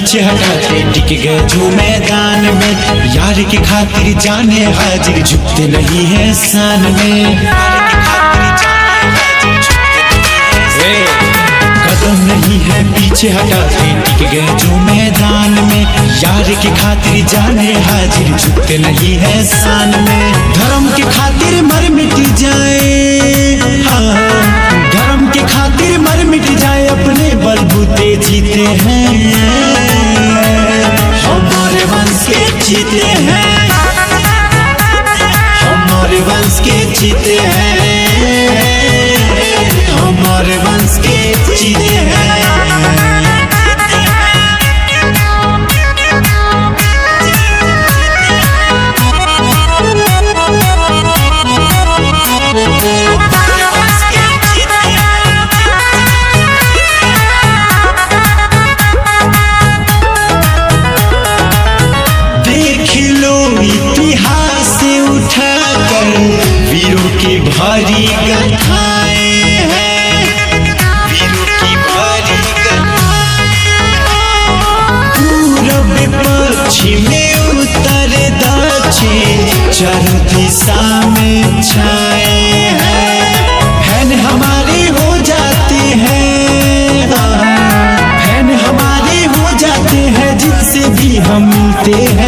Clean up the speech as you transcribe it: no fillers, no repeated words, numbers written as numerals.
पीछे हटाते टिक गए जो मैदान में। यार की खातिर जाने हाजिर झुकते नहीं है शान में। कदम नहीं है पीछे हटाते टिक गए जो मैदान में। यार की खातिर जाने हाजिर झुकते नहीं है शान में। धर्म के खातिर मर मिट जाए, हाँ धर्म के खातिर मर मिट जाए, अपने बलबूते जीते हैं। हमारे वंश के जीते हैं, हमारे वंश के जीते हैं, हमारे वंश के जीते हैं। इतिहास से उठाकर वीरों की भारी गाथाएं हैं, वीरों की भारी पूरब पश्चिम में उत्तर दक्षिण चारों दिशा में छाए हैं। फैन हमारे हो जाते हैं, फैन हमारे हो जाते हैं, जिनसे भी हम मिलते हैं।